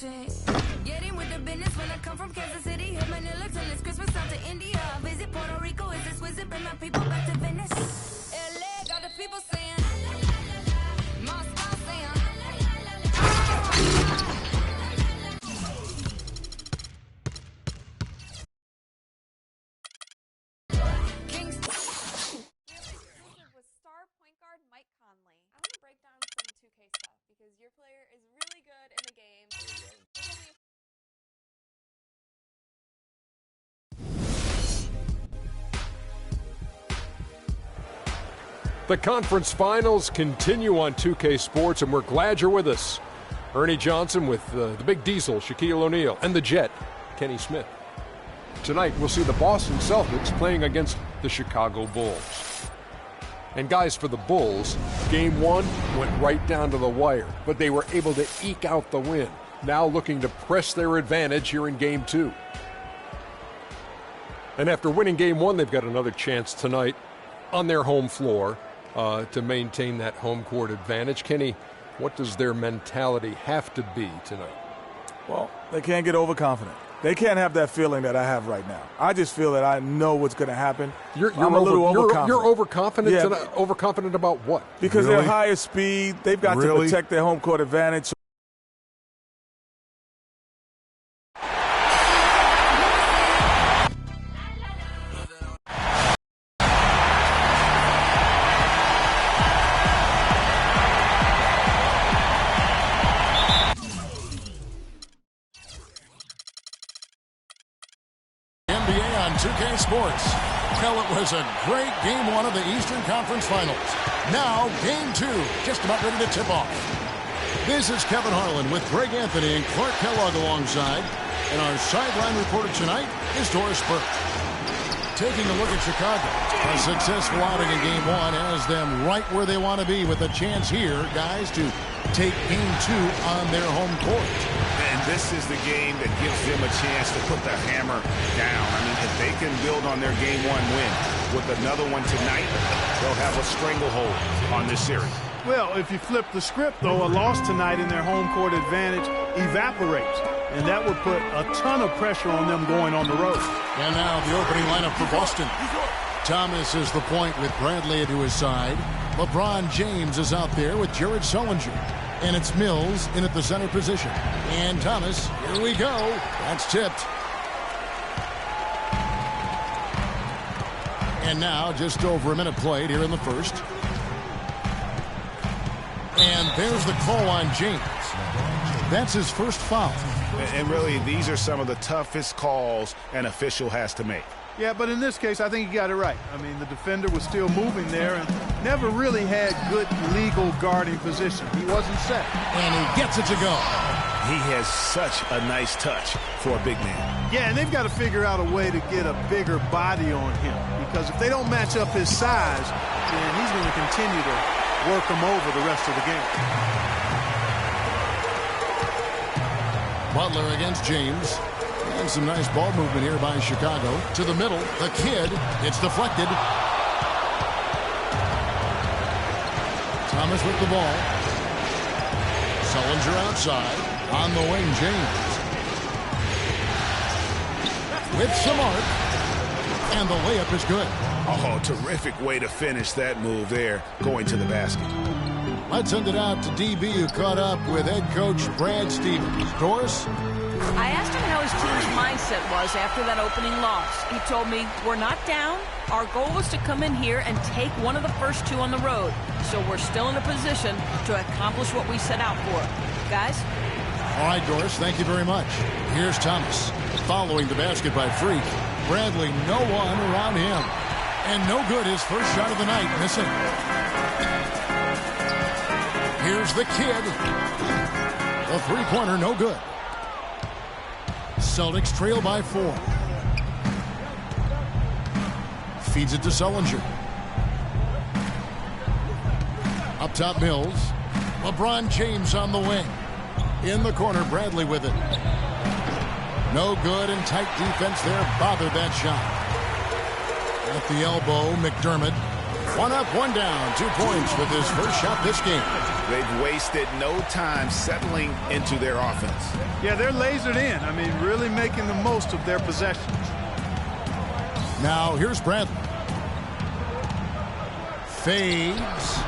shit. Getting with the business when I come from Kansas City. Hit Manila till it's Christmas out to India. Visit Puerto Rico, is this wizard? Bring my people back to Venice. LA got the people saying, Moscow saying, with star point guard Mike Conley. I want to break down some 2K stuff because your player is really good in the game. The conference finals continue on 2K Sports, and we're glad you're with us. Ernie Johnson with the Big Diesel, Shaquille O'Neal, and the Jet, Kenny Smith. Tonight, we'll see the Boston Celtics playing against the Chicago Bulls. And guys, for the Bulls, Game 1 went right down to the wire, but they were able to eke out the win, now looking to press their advantage here in Game 2. And after winning Game 1, they've got another chance tonight on their home floor to maintain that home court advantage. Kenny, what does their mentality have to be tonight? Well, they can't get overconfident. They can't have that feeling that I have right now. I just feel that I know what's going to happen. I'm a little overconfident. You're overconfident tonight? Overconfident about what? Because they're higher speed. They've got to protect their home court advantage. NBA on 2K Sports. Well, it was a great Game 1 of the Eastern Conference Finals. Now, Game 2, just about ready to tip off. This is Kevin Harlan with Greg Anthony and Clark Kellogg alongside. And our sideline reporter tonight is Doris Burke. Taking a look at Chicago. A successful outing in Game 1 has them right where they want to be with a chance here, guys, to take Game 2 on their home court. And this is the game that gives them a chance to put the hammer down. I mean, if they can build on their Game 1 win with another one tonight, they'll have a stranglehold on this series. Well, if you flip the script, though, a loss tonight in their home court advantage evaporates. And that would put a ton of pressure on them going on the road. And now the opening lineup for Boston. Thomas is the point with Bradley to his side. LeBron James is out there with Jared Sullinger. And it's Mills in at the center position. And Thomas, here we go. That's tipped. And now just over a minute played here in the first. And there's the call on James. That's his first foul. And really, these are some of the toughest calls an official has to make. Yeah, but in this case, I think he got it right. I mean, the defender was still moving there and never really had good legal guarding position. He wasn't set. And he gets it to go. He has such a nice touch for a big man. Yeah, and they've got to figure out a way to get a bigger body on him. Because if they don't match up his size, then he's going to continue to work him over the rest of the game. Butler against James. And some nice ball movement here by Chicago. To the middle, the kid. It's deflected. Thomas with the ball. Sullinger outside. On the wing, James. With some arc. And the layup is good. Oh, terrific way to finish that move there, going to the basket. Let's send it out to DB, who caught up with head coach Brad Stevens. Doris? I asked him how his team's mindset was after that opening loss. He told me, we're not down. Our goal was to come in here and take one of the first two on the road. So we're still in a position to accomplish what we set out for. Guys? All right, Doris, thank you very much. Here's Thomas. Following the basket by Freak. Bradley, no one around him. And no good, his first shot of the night, missing. Here's the kid. The three-pointer, no good. Celtics trail by 4. Feeds it to Sullinger. Up top, Mills. LeBron James on the wing. In the corner, Bradley with it. No good, and tight defense there bothered that shot. At the elbow, McDermott. One up, one down. 2 points with his first shot this game. They've wasted no time settling into their offense. Yeah, they're lasered in. I mean, really making the most of their possessions. Now, here's Bradley. Fades.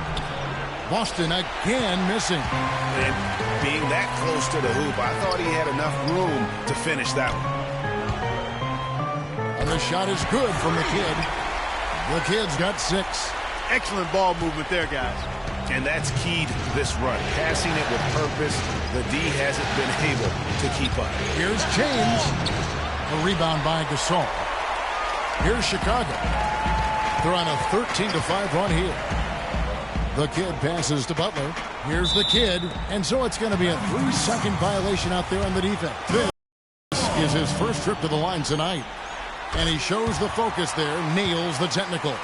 Boston again missing. And being that close to the hoop, I thought he had enough room to finish that one. And the shot is good from the kid. The kid's got 6. Excellent ball movement there, guys. And that's key to this run. Passing it with purpose. The D hasn't been able to keep up. Here's James. A rebound by Gasol. Here's Chicago. They're on a 13-5 run here. The kid passes to Butler. Here's the kid. And so it's going to be a 3-second violation out there on the defense. This is his first trip to the line tonight. And he shows the focus there. Nails the technical.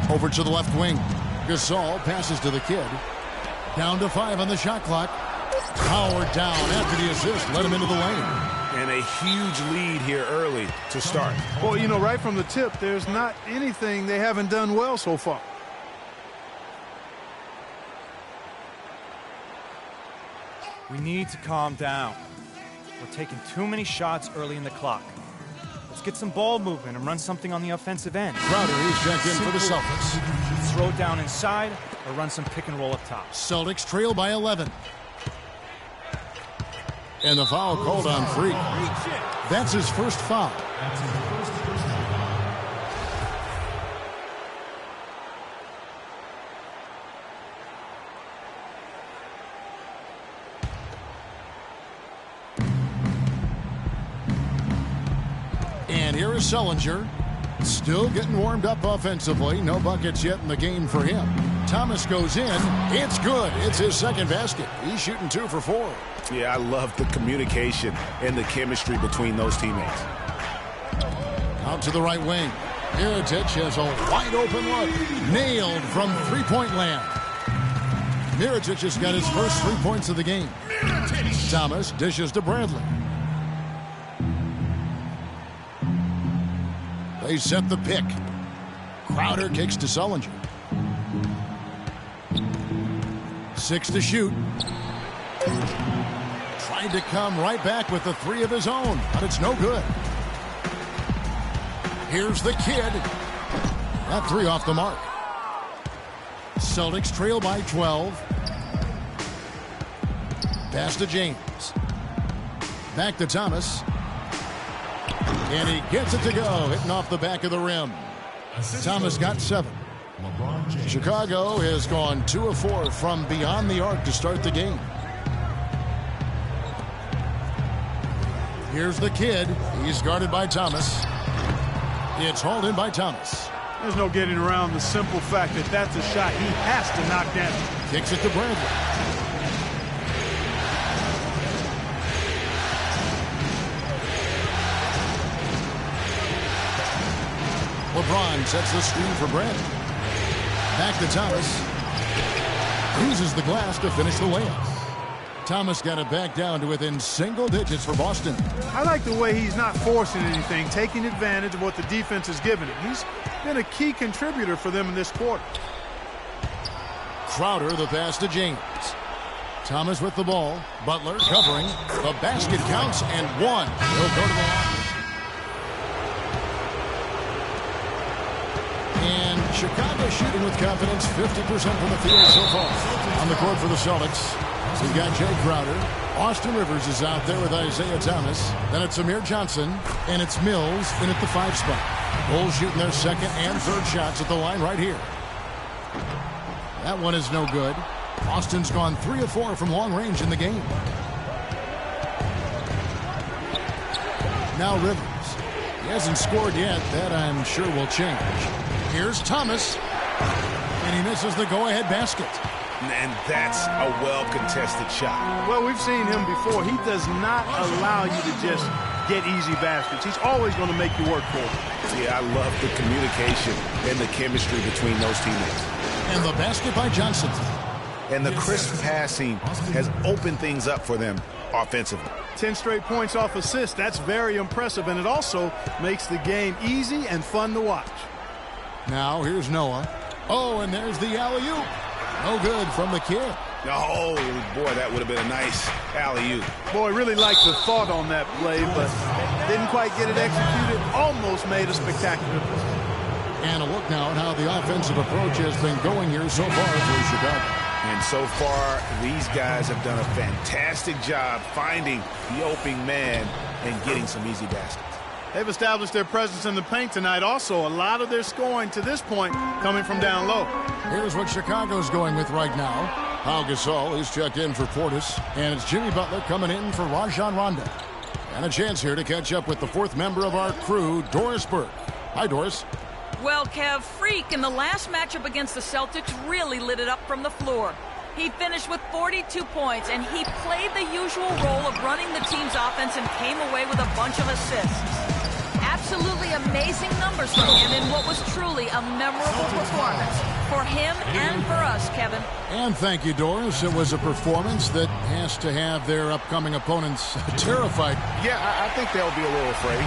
Over to the left wing. Gasol passes to the kid. Down to 5 on the shot clock. Howard down after the assist. Let him into the lane. And a huge lead here early to start. Well, you know, right from the tip, there's not anything they haven't done well so far. We need to calm down. We're taking too many shots early in the clock. Let's get some ball movement and run something on the offensive end. Crowder is checked in for the Celtics. Throw down inside or run some pick and roll up top. Celtics trail by 11. And the foul called on Freak. That's his first foul. And here is Sullinger. Still getting warmed up offensively. No buckets yet in the game for him. Thomas goes in. It's good. It's his second basket. He's shooting 2 for 4. Yeah, I love the communication and the chemistry between those teammates. Out to the right wing. Mirotic has a wide open look. Nailed from three-point land. Mirotic has got his first 3 points of the game. Thomas dishes to Bradley. They set the pick. Crowder kicks to Sullinger. 6 to shoot. Tried to come right back with the 3 of his own, but it's no good. Here's the kid. That 3 off the mark. Celtics trail by 12. Pass to James. Back to Thomas. And he gets it to go, hitting off the back of the rim. Thomas got 7. Chicago has gone 2 of 4 from beyond the arc to start the game. Here's the kid. He's guarded by Thomas. It's hauled in by Thomas. There's no getting around the simple fact that that's a shot he has to knock down. Kicks it to Bradley. LeBron sets the screen for Bradley. Back to Thomas. Uses the glass to finish the layup. Thomas got it back down to within single digits for Boston. I like the way he's not forcing anything, taking advantage of what the defense has given him. He's been a key contributor for them in this quarter. Crowder, the pass to James. Thomas with the ball. Butler covering. The basket counts and 1. He'll go to the line. And Chicago shooting with confidence, 50% from the field so far. On the court for the Celtics, we've got Jay Crowder. Austin Rivers is out there with Isaiah Thomas. Then it's Amir Johnson, and it's Mills in at the 5 spot. Bulls shooting their second and third shots at the line right here. That one is no good. Austin's gone 3 of 4 from long range in the game. Now Rivers. He hasn't scored yet. That I'm sure will change. Here's Thomas. And he misses the go-ahead basket. And that's a well-contested shot. Well, we've seen him before. He does not allow you to just get easy baskets. He's always going to make you work for it. Yeah, I love the communication and the chemistry between those teammates. And the basket by Johnson. and the crisp passing has opened things up for them offensively. 10 straight points off assists. That's very impressive, and it also makes the game easy and fun to watch. Now here's Noah. Oh, and there's the alley-oop. No good from the kid. Oh, boy, that would have been a nice alley-oop. Boy, really liked the thought on that play, but didn't quite get it executed. Almost made a spectacular play. And a look now at how the offensive approach has been going here so far for Chicago. And so far, these guys have done a fantastic job finding the opening man and getting some easy baskets. They've established their presence in the paint tonight. Also, a lot of their scoring to this point coming from down low. Here's what Chicago's going with right now. Pau Gasol is checked in for Portis, and it's Jimmy Butler coming in for Rajon Rondo. And a chance here to catch up with the fourth member of our crew, Doris Burke. Hi, Doris. Well, Kev, Freak in the last matchup against the Celtics really lit it up from the floor. He finished with 42 points, and he played the usual role of running the team's offense and came away with a bunch of assists. Absolutely amazing numbers from him in what was truly a memorable performance for him and for us, Kevin. And thank you, Doris. It was a performance that has to have their upcoming opponents terrified. Yeah, I think they'll be a little afraid.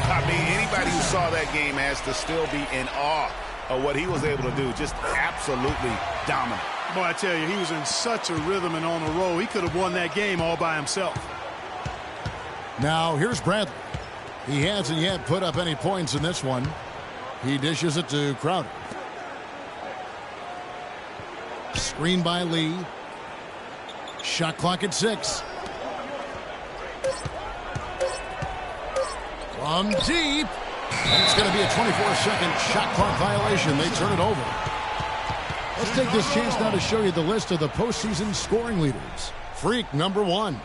I mean, anybody who saw that game has to still be in awe of what he was able to do. Just absolutely dominant. Boy, I tell you, he was in such a rhythm and on a roll. He could have won that game all by himself. Now, here's Bradley. He hasn't yet put up any points in this one. He dishes it to Crowder. Screen by Lee. Shot clock at 6. From deep. And it's going to be a 24-second shot clock violation. They turn it over. Let's take this chance now to show you the list of the postseason scoring leaders. Freak, number 1.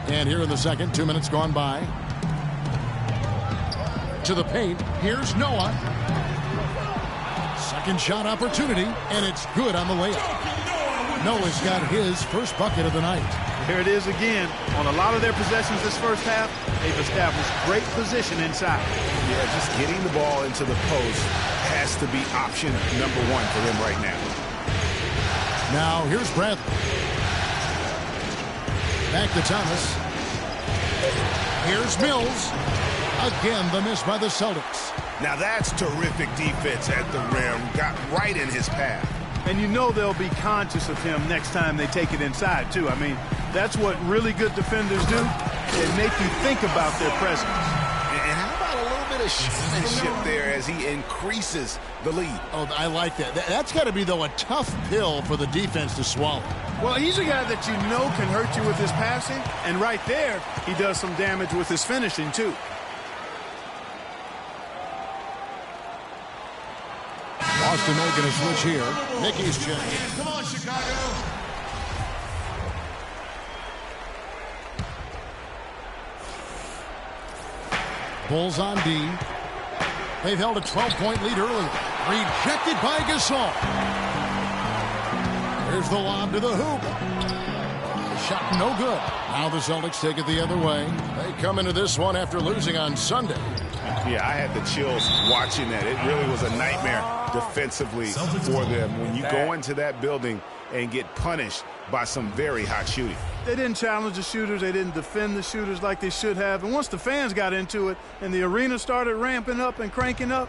And here in the second, 2 minutes gone by. To the paint. Here's Noah. Second shot opportunity, and it's good on the layup. Noah's got his first bucket of the night. Here it is again. On a lot of their possessions this first half, they've established great position inside. Yeah, just getting the ball into the post has to be option number 1 for them right now. Now, here's Bradley. Back to Thomas. Here's Mills. Again, the miss by the Celtics. Now that's terrific defense at the rim. Got right in his path. And you know they'll be conscious of him next time they take it inside, too. I mean, that's what really good defenders do. They make you think about their presence. And how about a little bit of showmanship there as he increases the lead? Oh, I like that. That's got to be, though, a tough pill for the defense to swallow. Well, he's a guy that you know can hurt you with his passing. And right there, he does some damage with his finishing, too. Boston making a switch here. Nicky's check. Come on, Chicago. Bulls on D. They've held a 12-point lead earlier. Rejected by Gasol. Here's the lob to the hoop. Shot no good. Now the Celtics take it the other way. They come into this one after losing on Sunday. Yeah, I had the chills watching that. It really was a nightmare defensively for them when you go into that building and get punished by some very hot shooting. They didn't challenge the shooters. They didn't defend the shooters like they should have. And once the fans got into it and the arena started ramping up and cranking up,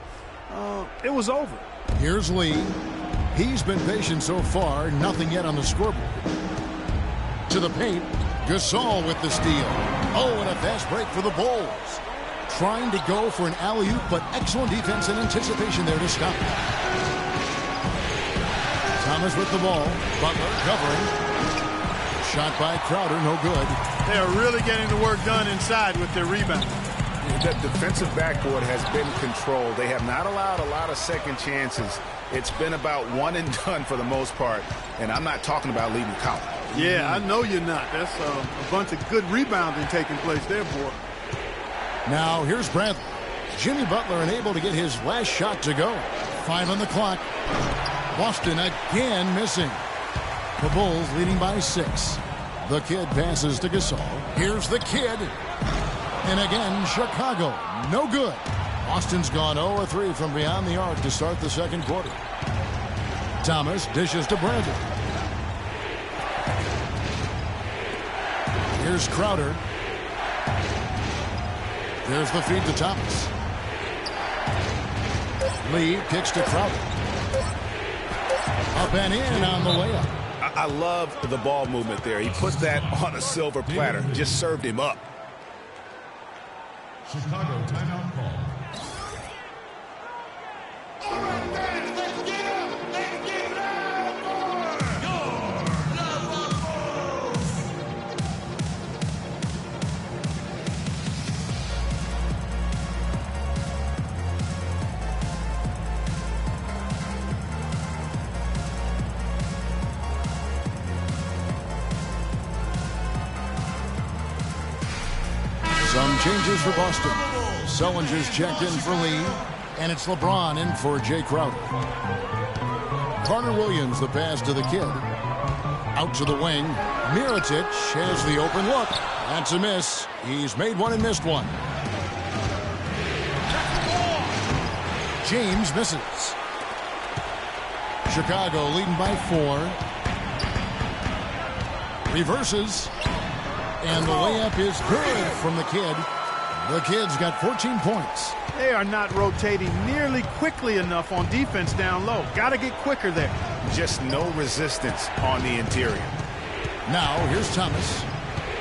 it was over. Here's Lee. He's been patient so far. Nothing yet on the scoreboard. To the paint. Gasol with the steal. Oh, and a fast break for the Bulls. Trying to go for an alley-oop, but excellent defense and anticipation there to stop it. Thomas with the ball. Butler covering. Shot by Crowder, no good. They are really getting the work done inside with their rebound. That defensive backboard has been controlled. They have not allowed a lot of second chances. It's been about one and done for the most part, and I'm not talking about leaving Collins. Yeah, I know you're not. That's a bunch of good rebounding taking place there, boy. Now, here's Bradley. Jimmy Butler unable to get his last shot to go. 5 on the clock. Boston again missing. The Bulls leading by 6. The kid passes to Gasol. Here's the kid. And again, Chicago. No good. Boston's gone 0-3 from beyond the arc to start the second quarter. Thomas dishes to Bradley. Here's Crowder. There's the feed to Thomas. Lee kicks to Crowder. Up and in on the layup. I love the ball movement there. He put that on a silver platter. Just served him up. Chicago timeout call. Some changes for Boston. Sullinger's checked in for Lee, and it's LeBron in for Jay Crowder. Carter Williams, the pass to the kid. Out to the wing. Mirotic has the open look. That's a miss. He's made one and missed one. James misses. Chicago leading by 4. Reverses. And the layup is good from the kid. The kid's got 14 points. They are not rotating nearly quickly enough on defense down low. Got to get quicker there. Just no resistance on the interior. Now, here's Thomas.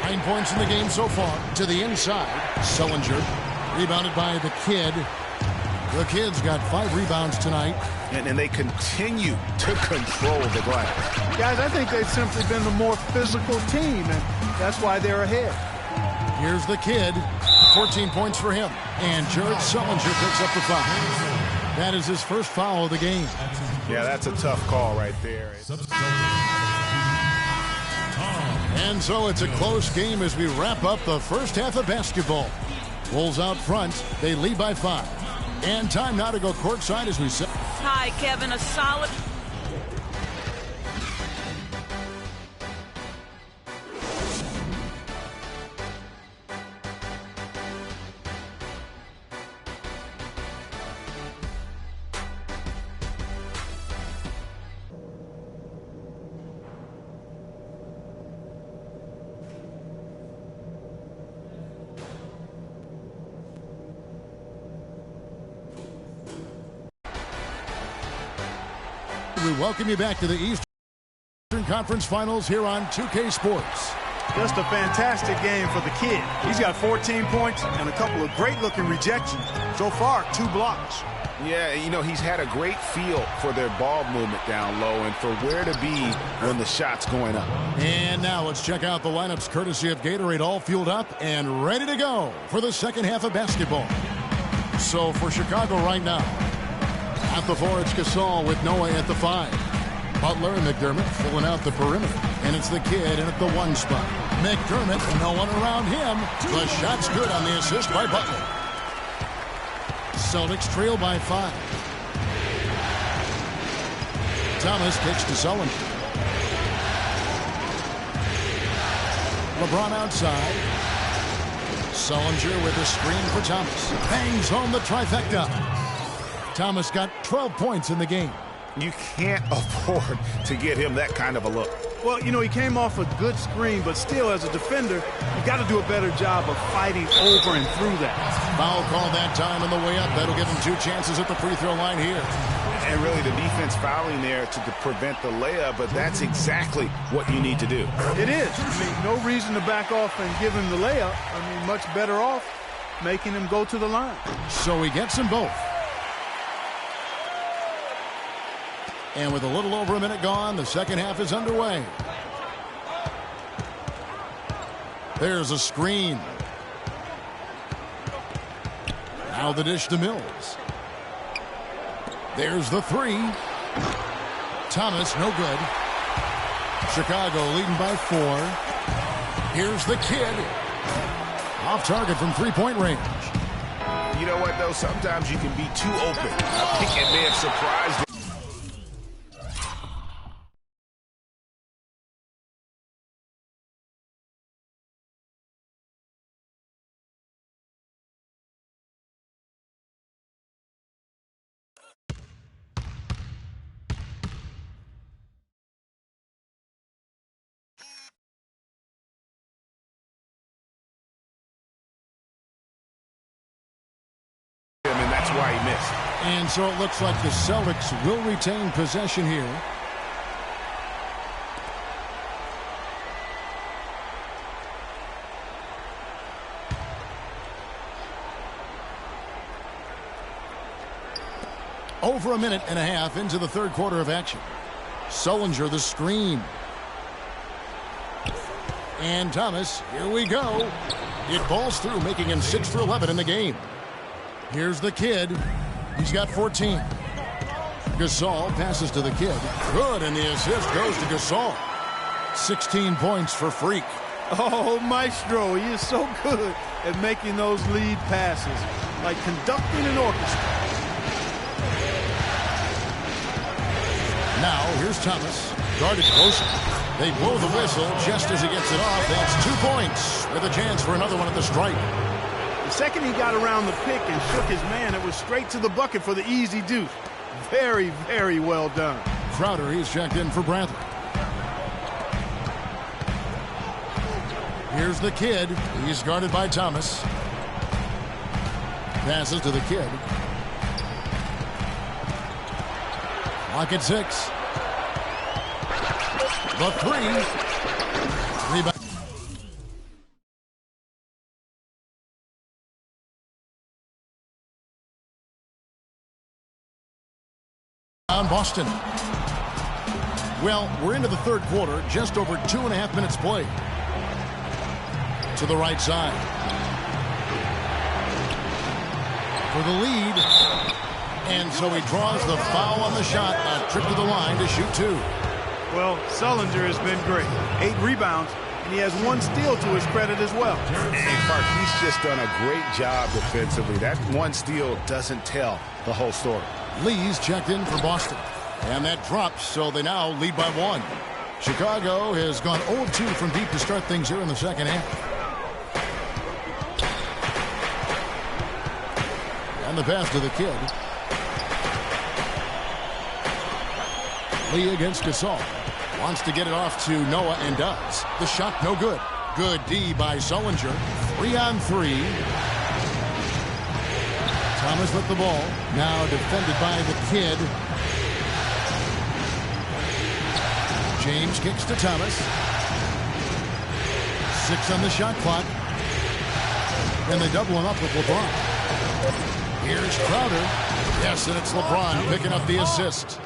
9 points in the game so far. To the inside. Sullinger. Rebounded by the kid. The kid's got 5 rebounds tonight. And they continue to control the glass. Guys, I think they've simply been the more physical team, and that's why they're ahead. Here's the kid. 14 points for him. And Jared Sullinger picks up the foul. That is his first foul of the game. Yeah, that's a tough call right there. And so it's a close game as we wrap up the first half of basketball. Bulls out front. They lead by 5. And time now to go courtside as we sit. Hi, Kevin. A solid... We welcome you back to the Eastern Conference Finals here on 2K Sports. Just a fantastic game for the kid. He's got 14 points and a couple of great-looking rejections. So far, 2 blocks. Yeah, you know, he's had a great feel for their ball movement down low and for where to be when the shot's going up. And now let's check out the lineups courtesy of Gatorade, all fueled up and ready to go for the second half of basketball. So for Chicago right now, at the 4, it's Gasol with Noah at the 5. Butler and McDermott filling out the perimeter. And it's the kid in at the 1 spot. McDermott, no one around him. The shot's good on the assist by Butler. Celtics trail by 5. Thomas kicks to Sullinger. LeBron outside. Sullinger with a screen for Thomas. Bangs home the trifecta. Thomas got 12 points in the game. You can't afford to get him that kind of a look. Well, you know, he came off a good screen, but still, as a defender, you got to do a better job of fighting over and through that. Foul call that time on the way up. That'll give him 2 chances at the free throw line here. And really, the defense fouling there to prevent the layup, but that's exactly what you need to do. It is. I mean, no reason to back off and give him the layup. I mean, much better off making him go to the line. So he gets them both. And with a little over a minute gone, the second half is underway. There's a screen. Now the dish to Mills. There's the 3. Thomas, no good. Chicago leading by 4. Here's the kid. Off target from 3-point range. You know what, though? Sometimes you can be too open. I think it may have surprised him. why he missed. And so it looks like the Celtics will retain possession here. Over a minute and a half into the third quarter of action. Sullinger the screen. And Thomas, here we go. It balls through, making him 6 for 11 in the game. Here's the kid. He's got 14. Gasol passes to the kid. Good, and the assist goes to Gasol. 16 points for Freak. Oh, Maestro, he is so good at making those lead passes, like conducting an orchestra. Now, here's Thomas. Guarded close. They blow the whistle just as he gets it off. That's 2 points with a chance for another one at the stripe. The second he got around the pick and shook his man, it was straight to the bucket for the easy deuce. Very, very well done. Crowder, he's checked in for Bradley. Here's the kid. He's guarded by Thomas. Passes to the kid. Clock at 6. The 3. Rebound. On Boston. Well, we're into the third quarter. Just over 2.5 minutes played. To the right side. For the lead. And so he draws the foul on the shot. A trip to the line to shoot 2. Well, Sullinger has been great. 8 rebounds, and he has 1 steal to his credit as well. And Clark, he's just done a great job defensively. That 1 steal doesn't tell the whole story. Lee's checked in for Boston. And that drops, so they now lead by 1. Chicago has gone 0-2 from deep to start things here in the second half. And the pass to the kid. Lee against Gasol. Wants to get it off to Noah and does. The shot no good. Good D by Sullinger. 3-on-3. Thomas with the ball. Now defended by the kid. James kicks to Thomas. 6 on the shot clock. And they double him up with LeBron. Here's Crowder. Yes, and it's LeBron picking up the assist.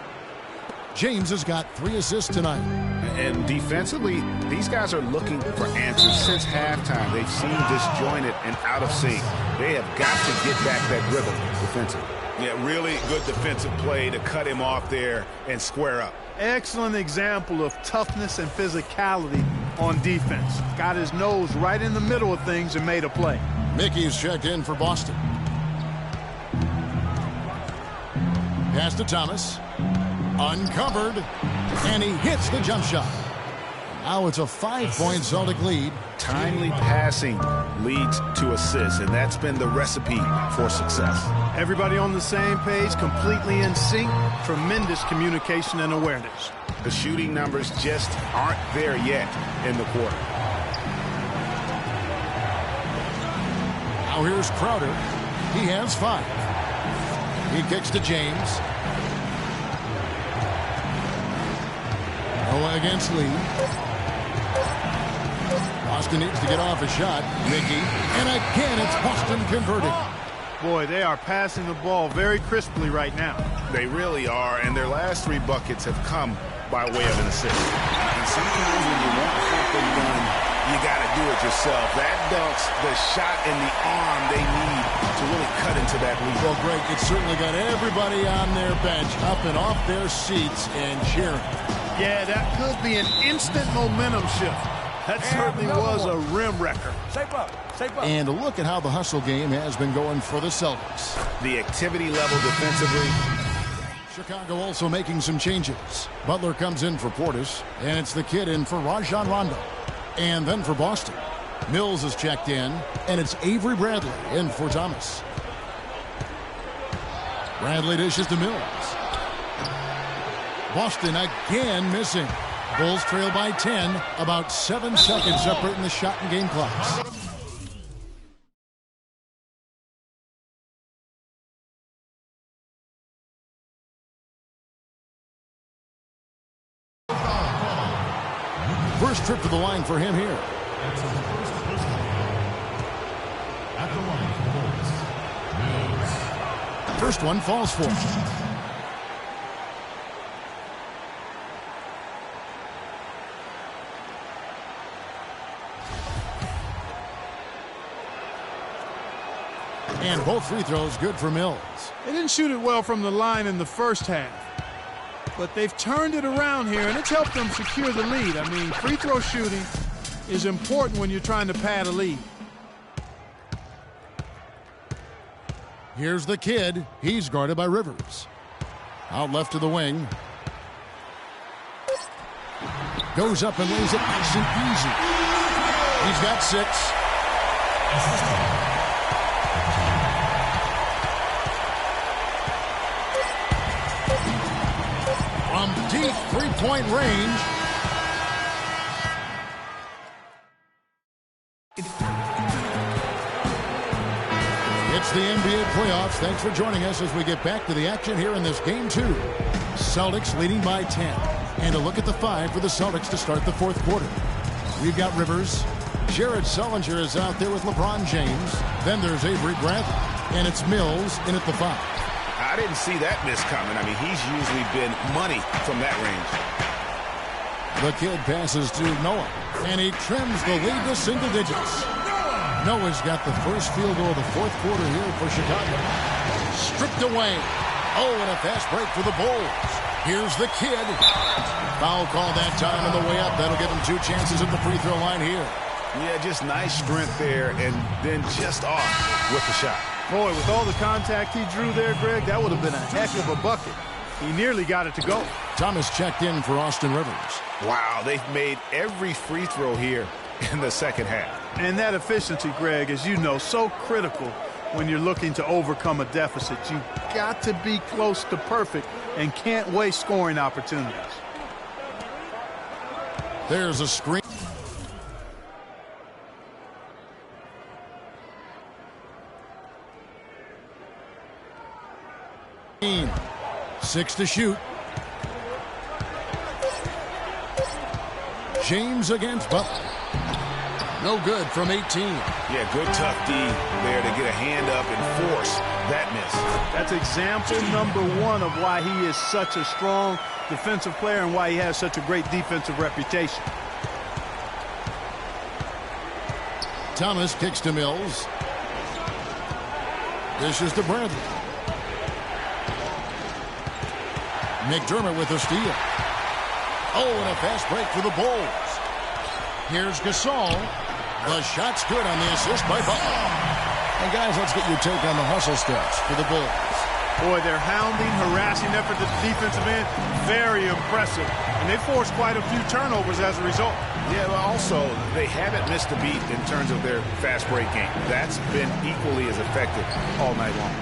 James has got 3 assists tonight. And defensively, these guys are looking for answers since halftime. They've seemed disjointed and out of sync. They have got to get back that rhythm defensively. Yeah, really good defensive play to cut him off there and square up. Excellent example of toughness and physicality on defense. Got his nose right in the middle of things and made a play. Mickey's checked in for Boston. Pass to Thomas. Uncovered. And he hits the jump shot. Now it's a 5-point Celtic lead. Timely passing leads to assists, and that's been the recipe for success. Everybody on the same page, completely in sync. Tremendous communication and awareness. The shooting numbers just aren't there yet in the quarter. Now here's Crowder. He has 5. He kicks to James. Noah against Lee. Boston needs to get off a shot. Mickey. And again, it's Boston converting. Boy, they are passing the ball very crisply right now. They really are, and their last 3 buckets have come by way of an assist. And sometimes when you want something done, you got to do it yourself. That dunks the shot in the arm they need to really cut into that lead. Well, Greg, it certainly got everybody on their bench up and off their seats and cheering. Yeah, that could be an instant momentum shift. That certainly was a rim wrecker. Shape up. And look at how the hustle game has been going for the Celtics. The activity level defensively. Chicago also making some changes. Butler comes in for Portis, and it's the kid in for Rajon Rondo. And then for Boston, Mills is checked in, and it's Avery Bradley in for Thomas. Bradley dishes to Mills. Boston again missing. Bulls trail by 10, about 7 seconds separating the shot and game clocks. First trip to the line for him here. First one falls for him. And both free throws good for Mills. They didn't shoot it well from the line in the first half, but they've turned it around here, and it's helped them secure the lead. I mean, free throw shooting is important when you're trying to pad a lead. Here's the kid. He's guarded by Rivers. Out left to the wing. Goes up and lays it nice and easy. He's got 6. From deep three-point range. It's the NBA playoffs. Thanks for joining us as we get back to the action here in this game 2. Celtics leading by 10. And a look at the 5 for the Celtics to start the fourth quarter. We've got Rivers. Jared Sullinger is out there with LeBron James. Then there's Avery Bradley. And it's Mills in at the 5. I didn't see that miss coming. I mean, he's usually been money from that range. The kid passes to Noah, and he trims the lead to single digits. Noah's got the first field goal of the fourth quarter here for Chicago. Stripped away. Oh, and a fast break for the Bulls. Here's the kid. Foul call that time on the way up. That'll give him 2 chances at the free throw line here. Yeah, just nice strength there, and then just off with the shot. Boy, with all the contact he drew there, Greg, that would have been a heck of a bucket. He nearly got it to go. Thomas checked in for Austin Rivers. Wow, they've made every free throw here in the second half. And that efficiency, Greg, as you know, so critical when you're looking to overcome a deficit. You've got to be close to perfect and can't waste scoring opportunities. There's a screen. 6 to shoot. James against Butler. No good from 18. Yeah, good tough D there to get a hand up and force that miss. That's example number 1 of why he is such a strong defensive player and why he has such a great defensive reputation. Thomas kicks to Mills. Dishes to Bradley. McDermott with a steal. Oh, and a fast break for the Bulls. Here's Gasol. The shot's good on the assist by Butler. And guys, let's get your take on the hustle steps for the Bulls. Boy, their hounding, harassing effort at the defensive end, very impressive. And they forced quite a few turnovers as a result. Yeah, but also, they haven't missed a beat in terms of their fast break game. That's been equally as effective all night long.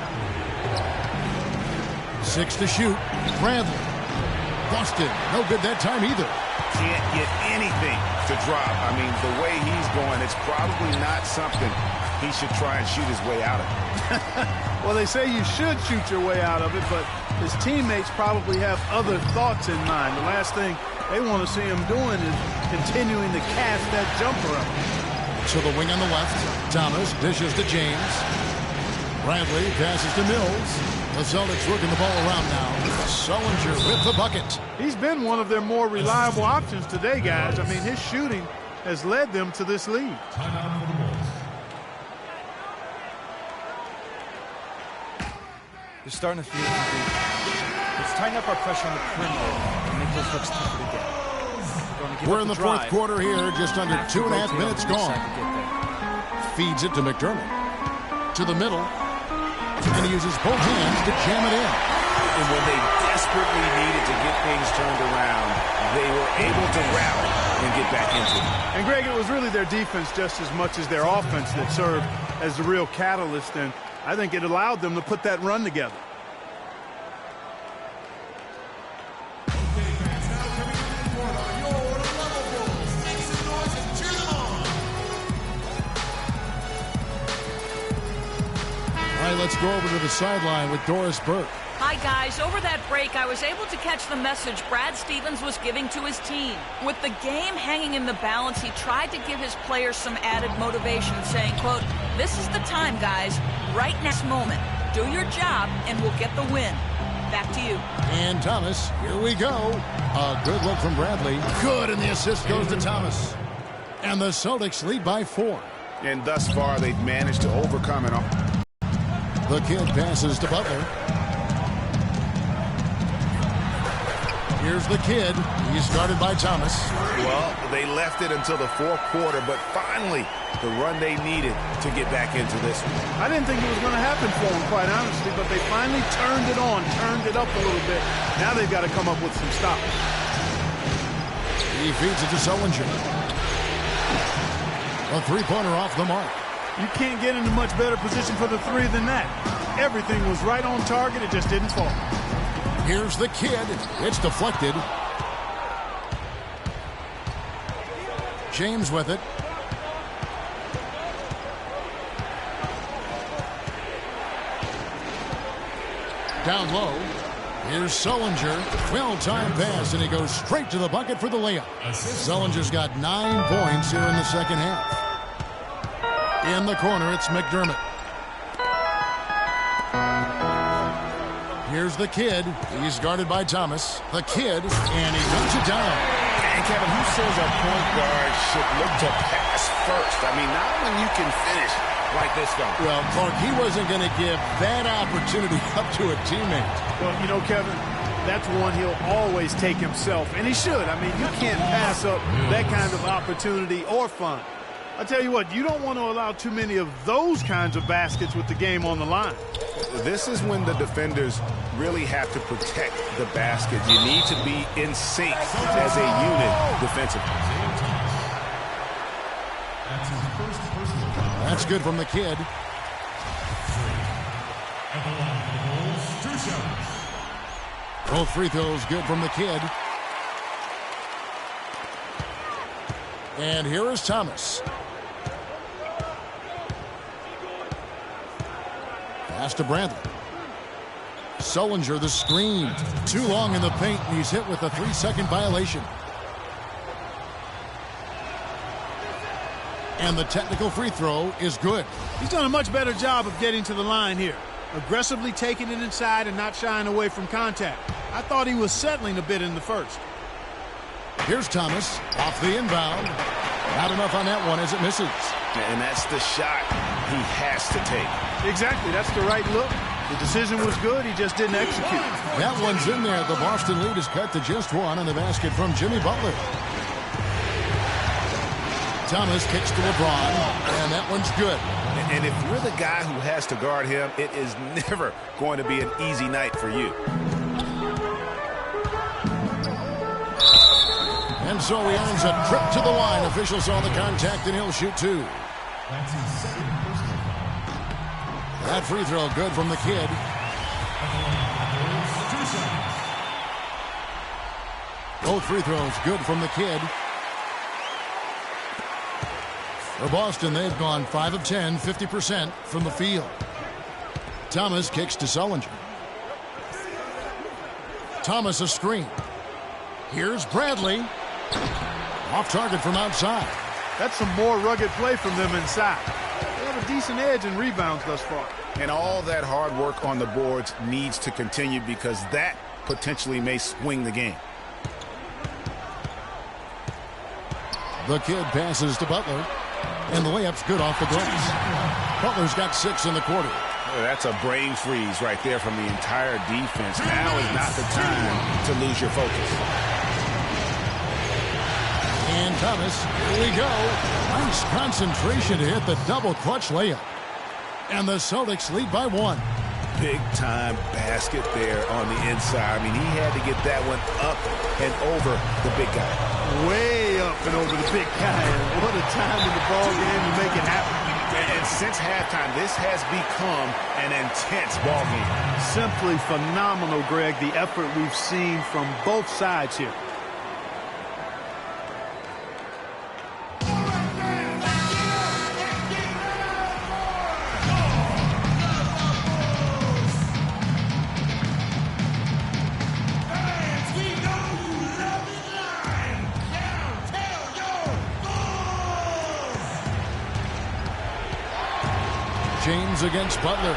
6 to shoot. Bradley. Busted. No good that time either. Can't get anything to drop. I mean, the way he's going, it's probably not something he should try and shoot his way out of. Well, they say you should shoot your way out of it, but his teammates probably have other thoughts in mind. The last thing they want to see him doing is continuing to cast that jumper up. To the wing on the left. Thomas dishes to James. Bradley passes to Mills. The Celtics working the ball around now. Sullinger with the bucket. He's been one of their more reliable options today, guys. I mean, his shooting has led them to this lead. They're starting to feel complete. Let's tighten up our pressure on the perimeter and make those looks tougher to get. We're in the fourth quarter here, just under 2.5 minutes gone. Feeds it to McDermott. To the middle. And he uses both hands to jam it in. And when they desperately needed to get things turned around, they were able to rally and get back into it. And, Greg, it was really their defense just as much as their offense that served as the real catalyst, and I think it allowed them to put that run together. All right, let's go over to the sideline with Doris Burke. Hi, guys. Over that break, I was able to catch the message Brad Stevens was giving to his team. With the game hanging in the balance, he tried to give his players some added motivation, saying, quote, "This is the time, guys. Right next moment. Do your job, and we'll get the win." Back to you. And Thomas, here we go. A good look from Bradley. Good, and the assist goes to Thomas. And the Celtics lead by 4. And thus far, they've managed to overcome it all. The Kid passes to Butler. Here's the Kid. He's guarded by Thomas. Well, they left it until the fourth quarter, but finally, the run they needed to get back into this one. I didn't think it was going to happen for them, quite honestly, but they finally turned it on, turned it up a little bit. Now they've got to come up with some stops. He feeds it to Sullinger. A three-pointer off the mark. You can't get in a much better position for the three than that. Everything was right on target. It just didn't fall. Here's the Kid. It's deflected. James with it. Down low. Here's Sullinger. Well-timed pass, and he goes straight to the bucket for the layup. Sullinger's got 9 points here in the second half. In the corner, it's McDermott. Here's the Kid. He's guarded by Thomas. The Kid, and he dunks it down. And Kevin, who says a point guard should look to pass first? I mean, not when you can finish like this guy. Well, Clark, he wasn't going to give that opportunity up to a teammate. Well, you know, Kevin, that's one he'll always take himself, and he should. I mean, you can't pass up that kind of opportunity or fun. I tell you what, you don't want to allow too many of those kinds of baskets with the game on the line. This is when the defenders really have to protect the basket. You need to be in sync as a unit defensively. That's good from the Kid. Both free throws good from the Kid. And here is Thomas. Pass to Bradley. Sullinger, the screen. Too long in the paint, and he's hit with a 3-second violation. And the technical free throw is good. He's done a much better job of getting to the line here. Aggressively taking it inside and not shying away from contact. I thought he was settling a bit in the first. Here's Thomas off the inbound. Not enough on that one as it misses. And that's the shot he has to take. Exactly. That's the right look. The decision was good. He just didn't execute. That one's in there. The Boston lead is cut to just 1 on the basket from Jimmy Butler. Thomas kicks to LeBron, and that one's good. And if you're the guy who has to guard him, it is never going to be an easy night for you. And so he earns a trip to the line. Officials saw the contact, and he'll shoot 2. That free throw good from the Kid. Both free throws good from the Kid. For Boston, they've gone 5 of 10, 50% from the field. Thomas kicks to Sullinger. Thomas a screen. Here's Bradley. Off target from outside. That's some more rugged play from them inside. They have a decent edge in rebounds thus far. And all that hard work on the boards needs to continue because that potentially may swing the game. The Kid passes to Butler. And the layup's good off the glass. Butler's got 6 in the quarter. That's a brain freeze right there from the entire defense. Now is not the time to lose your focus. And Thomas, here we go. Nice concentration to hit the double clutch layup. And the Celtics lead by 1. Big-time basket there on the inside. I mean, he had to get that one up and over the big guy. Way up and over the big guy. And what a time in the ball game to make it happen. And since halftime, this has become an intense ball game. Simply phenomenal, Greg, the effort we've seen from both sides here. James against Butler.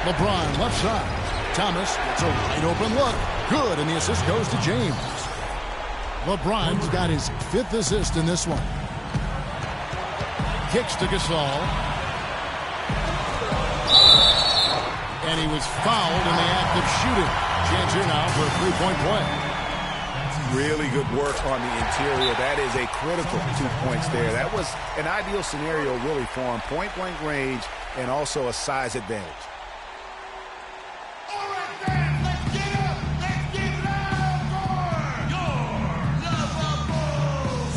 LeBron left side. Thomas gets a wide open look. Good, and the assist goes to James. LeBron's got his 5th assist in this one. Kicks to Gasol. And he was fouled in the act of shooting. Chance here now for a three-point play. Really good work on the interior. That is a critical 2 points there. That was an ideal scenario really for him. Point-blank range and also a size advantage. All right, fans, let's get up. Let's get loud for your Lavables.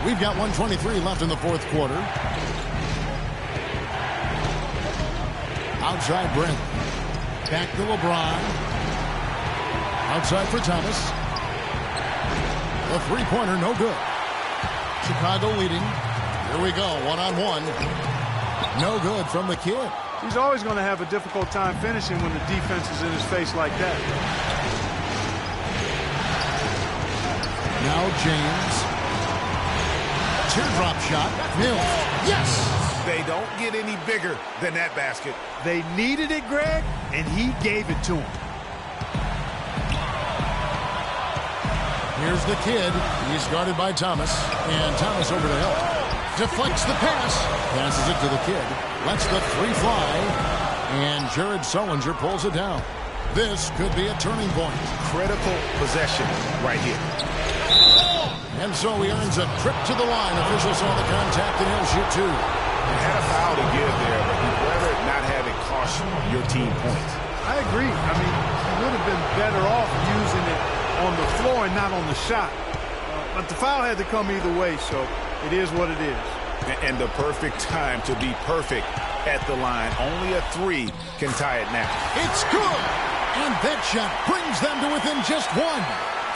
We've got 1:23 left in the fourth quarter. Outside Brent. Back to LeBron. Outside for Thomas. The three-pointer, no good. Chicago leading. Here we go, one-on-one. No good from the kid. He's always going to have a difficult time finishing when the defense is in his face like that. Now James. Teardrop shot. Mills. Yes! They don't get any bigger than that basket. They needed it, Greg, and he gave it to him. Here's the kid. He's guarded by Thomas. And Thomas over to help. Deflects the pass. Passes it to the kid. Lets the three fly. And Jared Sullinger pulls it down. This could be a turning point. Critical possession right here. And so he earns a trip to the line. Officials saw the contact and he'll shoot two. You had a foul to give there, but you'd rather not have it cost your team points. I agree. I mean, he would have been better off using it on the floor and not on the shot. But the foul had to come either way, so it is what it is. And the perfect time to be perfect at the line. Only a three can tie it now. It's good! And that shot brings them to within just one.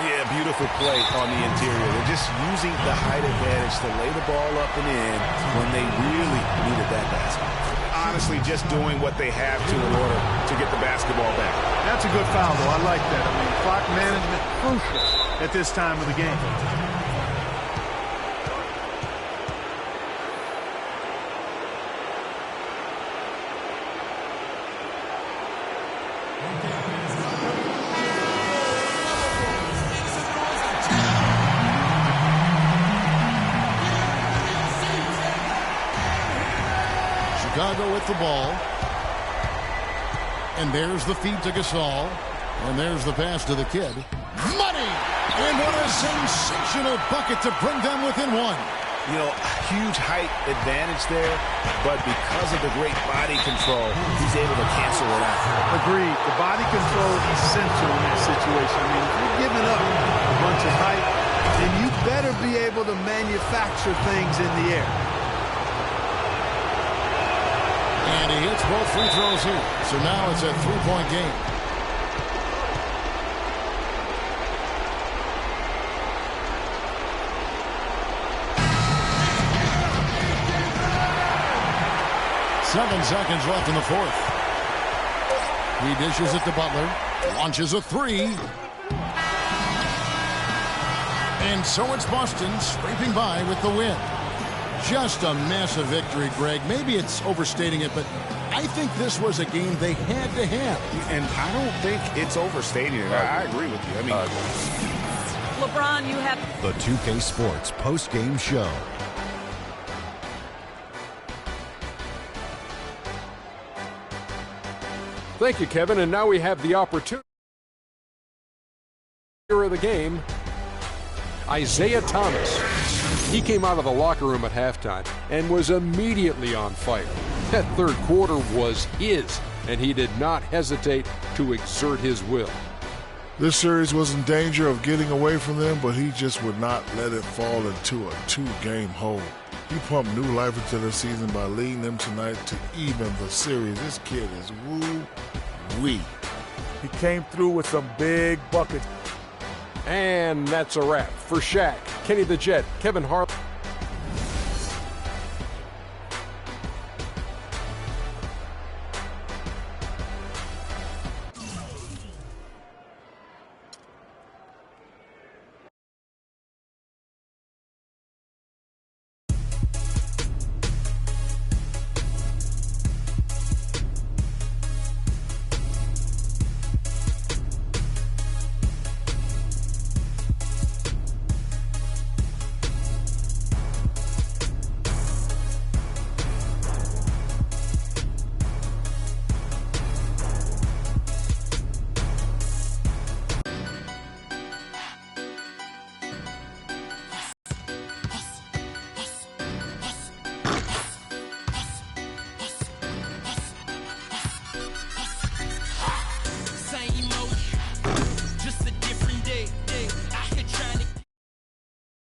Yeah, beautiful play on the interior. They're just using the height advantage to lay the ball up and in when they really needed that basket. Honestly, just doing what they have to in order to get the basketball back. That's a good foul, though. I like that. I mean, clock management crucial at this time of the game. Chicago with the ball. And there's the feed to Gasol. And there's the pass to the kid. Money! And what a sensational bucket to bring them within one. You know, huge height advantage there, but because of the great body control, he's able to cancel it out. Agreed. The body control is essential in that situation. I mean, if you're giving up a bunch of height, then you better be able to manufacture things in the air. And he hits both free throws here. So now it's a three-point game. Seven seconds left in the fourth. He dishes it to Butler. Launches a three. And so it's Boston scraping by with the win. Just a massive victory, Greg. Maybe it's overstating it, but I think this was a game they had to have. And I don't think it's overstating it. I agree with you. I mean, LeBron, you have the 2K Sports post-game show. Thank you, Kevin. And now we have the opportunity of the game, Isaiah Thomas. He came out of the locker room at halftime and was immediately on fire. That third quarter was his, and he did not hesitate to exert his will. This series was in danger of getting away from them, but he just would not let it fall into a two-game hole. He pumped new life into the season by leading them tonight to even the series. This kid is woo-wee. He came through with some big buckets. And that's a wrap for Shaq, Kenny the Jet, Kevin Harlan.